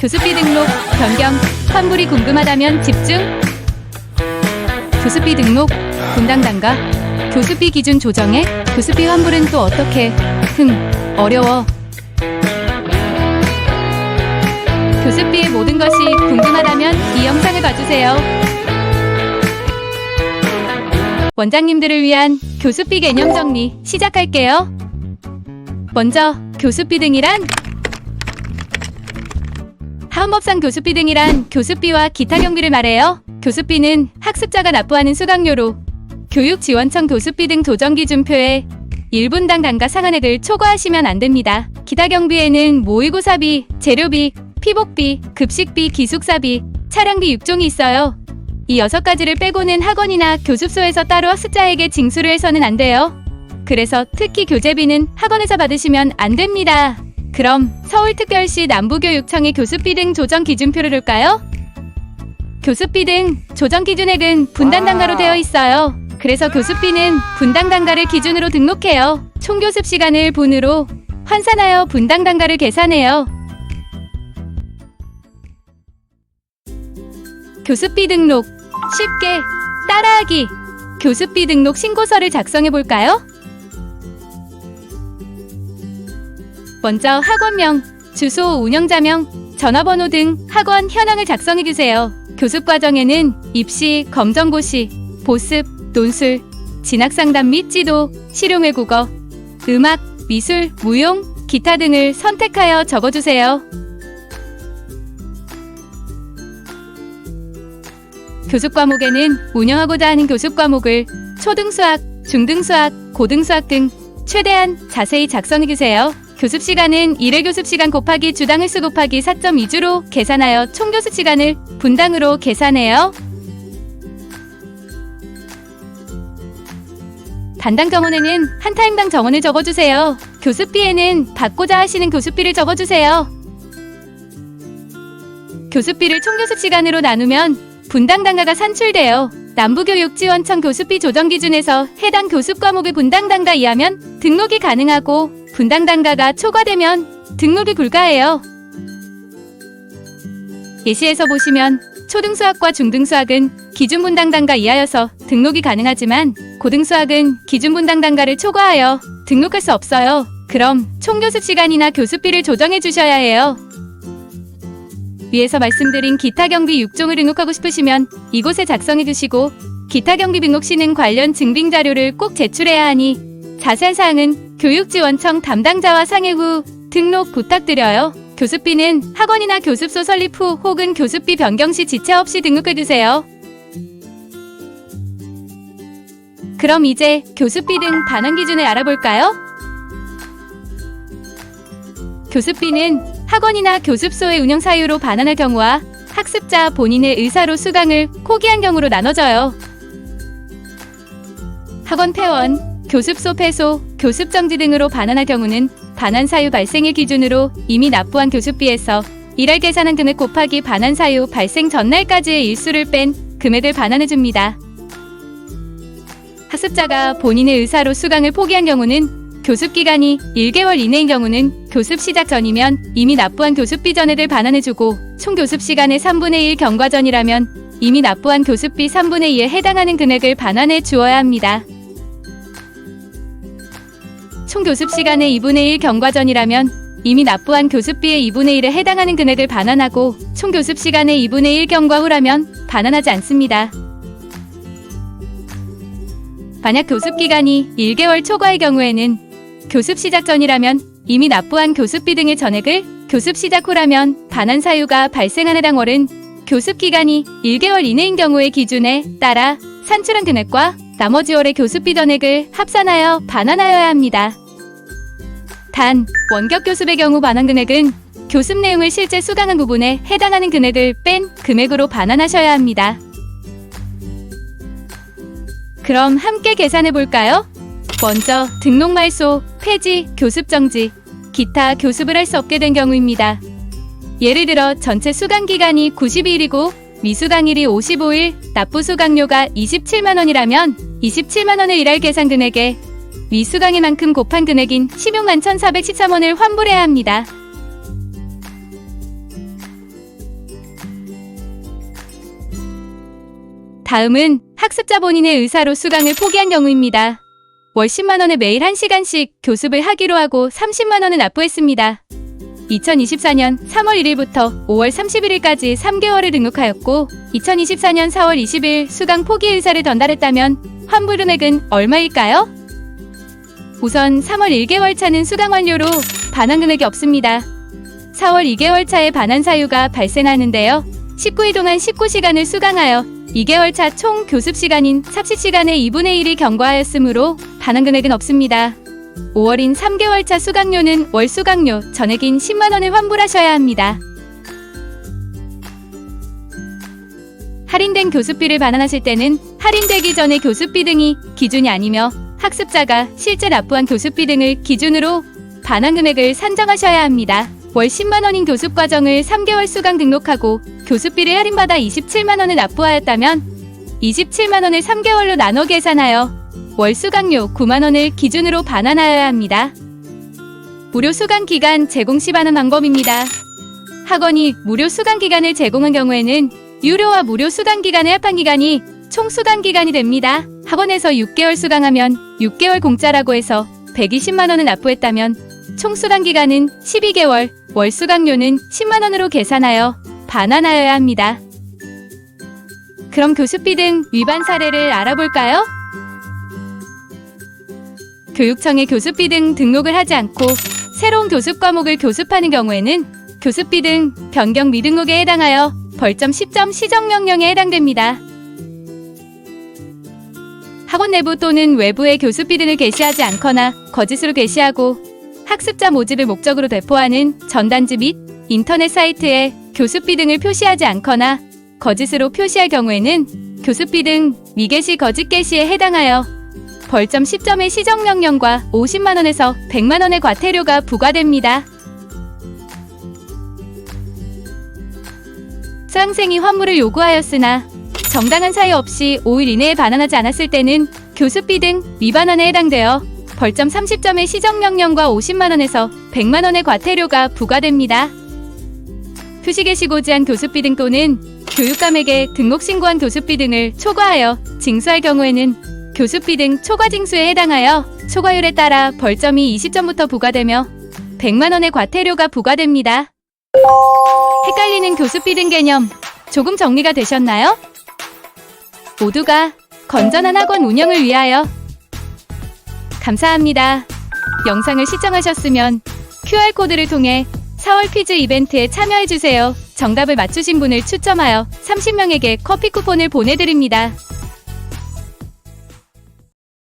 교습비 등록, 변경, 환불이 궁금하다면 집중! 교습비 등록, 분당 단가, 교습비 기준 조정해? 교습비 환불은 또 어떻게? 어려워. 교습비의 모든 것이 궁금하다면 이 영상을 봐주세요. 원장님들을 위한 교습비 개념 정리 시작할게요. 먼저 교습비 등이란 하원법상 교습비 등이란 교습비와 기타 경비를 말해요. 교습비는 학습자가 납부하는 수강료로 교육지원청 교습비 등 조정기준표에 1분당 단가 상한액을 초과하시면 안됩니다. 기타 경비에는 모의고사비, 재료비, 피복비, 급식비, 기숙사비, 차량비 6종이 있어요. 이 6가지를 빼고는 학원이나 교습소에서 따로 학습자에게 징수를 해서는 안 돼요. 그래서 특히 교재비는 학원에서 받으시면 안 됩니다. 그럼 서울특별시 남부교육청의 교습비 등 조정 기준표를 볼까요? 교습비 등 조정 기준액은 분당 단가로 되어 있어요. 그래서 교습비는 분당 단가를 기준으로 등록해요. 총 교습 시간을 분으로 환산하여 분당 단가를 계산해요. 교습비 등록 쉽게 따라하기. 교습비 등록 신고서를 작성해 볼까요? 먼저 학원명, 주소, 운영자명, 전화번호 등 학원 현황을 작성해 주세요. 교습 과정에는 입시, 검정고시, 보습, 논술, 진학상담 및 지도, 실용외국어, 음악, 미술, 무용, 기타 등을 선택하여 적어주세요. 교습 과목에는 운영하고자 하는 교습 과목을 초등수학, 중등수학, 고등수학 등 최대한 자세히 작성해주세요. 교습 시간은 1회 교습 시간 곱하기 주당 횟수 곱하기 4.2주로 계산하여 총 교습 시간을 분당으로 계산해요. 단당 정원에는 한 타임당 정원을 적어주세요. 교습비에는 받고자 하시는 교습비를 적어주세요. 교습비를 총 교습 시간으로 나누면 분당 단가가 산출돼요. 남부교육지원청 교습비 조정 기준에서 해당 교습 과목의 분당 단가 이하면 등록이 가능하고 분당 단가가 초과되면 등록이 불가해요. 예시에서 보시면 초등수학과 중등수학은 기준 분당 단가 이하여서 등록이 가능하지만 고등수학은 기준 분당 단가를 초과하여 등록할 수 없어요. 그럼 총 교습 시간이나 교습비를 조정해 주셔야 해요. 위에서 말씀드린 기타 경비 6종을 등록하고 싶으시면 이곳에 작성해 주시고 기타 경비 등록 시는 관련 증빙 자료를 꼭 제출해야 하니 자세한 사항은 교육지원청 담당자와 상의 후 등록 부탁드려요. 교습비는 학원이나 교습소 설립 후 혹은 교습비 변경 시 지체 없이 등록해 주세요. 그럼 이제 교습비 등 반환 기준을 알아볼까요? 교습비는 학원이나 교습소의 운영 사유로 반환할 경우와 학습자 본인의 의사로 수강을 포기한 경우로 나눠져요. 학원 폐원, 교습소 폐소, 교습 정지 등으로 반환할 경우는 반환 사유 발생일 기준으로 이미 납부한 교습비에서 일할 계산한 금액 곱하기 반환 사유 발생 전날까지의 일수를 뺀 금액을 반환해줍니다. 학습자가 본인의 의사로 수강을 포기한 경우는 교습 기간이 1개월 이내인 경우는 교습 시작 전이면 이미 납부한 교습비 전액을 반환해주고 총 교습 시간의 3분의 1 경과 전이라면 이미 납부한 교습비 3분의 2에 해당하는 금액을 반환해 주어야 합니다. 총 교습 시간의 2분의 1 경과 전이라면 이미 납부한 교습비의 2분의 1에 해당하는 금액을 반환하고 총 교습 시간의 2분의 1 경과 후라면 반환하지 않습니다. 만약 교습 기간이 1개월 초과의 경우에는 교습 시작 전이라면 이미 납부한 교습비 등의 전액을, 교습 시작 후라면 반환 사유가 발생한 해당 월은 교습 기간이 1개월 이내인 경우의 기준에 따라 산출한 금액과 나머지 월의 교습비 전액을 합산하여 반환하여야 합니다. 단, 원격 교습의 경우 반환 금액은 교습 내용을 실제 수강한 부분에 해당하는 금액을 뺀 금액으로 반환하셔야 합니다. 그럼 함께 계산해 볼까요? 먼저 등록 말소, 폐지, 교습 정지, 기타 교습을 할 수 없게 된 경우입니다. 예를 들어 전체 수강 기간이 90일이고 미수강일이 55일, 납부 수강료가 27만원이라면 27만원을 일할 계산 금액에 미수강일만큼 곱한 금액인 16만 1,413원을 환불해야 합니다. 다음은 학습자 본인의 의사로 수강을 포기한 경우입니다. 월 10만원에 매일 1시간씩 교습을 하기로 하고 30만원을 납부했습니다. 2024년 3월 1일부터 5월 31일까지 3개월을 등록하였고 2024년 4월 20일 수강 포기 의사를 전달했다면 환불 금액은 얼마일까요? 우선 3월 1개월차는 수강 완료로 반환 금액이 없습니다. 4월 2개월차에 반환 사유가 발생하는데요. 19일 동안 19시간을 수강하여 2개월차 총 교습 시간인 삽시 시간의 2분의 1이 경과하였으므로 반환 금액은 없습니다. 5월인 3개월차 수강료는 월 수강료 전액인 10만원을 환불하셔야 합니다. 할인된 교습비를 반환하실 때는 할인되기 전에 교습비 등이 기준이 아니며 학습자가 실제 납부한 교습비 등을 기준으로 반환 금액을 산정하셔야 합니다. 월 10만원인 교습 과정을 3개월 수강 등록하고 교습비를 할인받아 27만원을 납부하였다면 27만원을 3개월로 나눠 계산하여 월 수강료 9만원을 기준으로 반환하여야 합니다. 무료 수강 기간 제공 시 반환 방법입니다. 학원이 무료 수강 기간을 제공한 경우에는 유료와 무료 수강 기간의 합한 기간이 총 수강 기간이 됩니다. 학원에서 6개월 수강하면 6개월 공짜라고 해서 120만원을 납부했다면 총 수강 기간은 12개월, 월 수강료는 10만원으로 계산하여 반환하여야 합니다. 그럼 교습비 등 위반 사례를 알아볼까요? 교육청에 교습비 등 등록을 하지 않고 새로운 교습 과목을 교습하는 경우에는 교습비 등 변경 미등록에 해당하여 벌점 10점 시정명령에 해당됩니다. 학원 내부 또는 외부에 교습비 등을 게시하지 않거나 거짓으로 게시하고 학습자 모집을 목적으로 배포하는 전단지 및 인터넷 사이트에 교습비 등을 표시하지 않거나 거짓으로 표시할 경우에는 교습비 등 미게시 거짓 게시에 해당하여 벌점 10점의 시정명령과 50만원에서 100만원의 과태료가 부과됩니다. 수강생이 환불을 요구하였으나 정당한 사유 없이 5일 이내에 반환하지 않았을 때는 교습비 등 위반안에 해당되어 벌점 30점의 시정명령과 50만원에서 100만원의 과태료가 부과됩니다. 표시 게시 고지한 교습비 등 또는 교육감에게 등록 신고한 교습비 등을 초과하여 징수할 경우에는 교습비 등 초과 징수에 해당하여 초과율에 따라 벌점이 20점부터 부과되며 100만원의 과태료가 부과됩니다. 헷갈리는 교습비 등 개념, 조금 정리가 되셨나요? 모두가 건전한 학원 운영을 위하여 감사합니다. 영상을 시청하셨으면 QR코드를 통해 4월 퀴즈 이벤트에 참여해주세요. 정답을 맞추신 분을 추첨하여 30명에게 커피 쿠폰을 보내드립니다.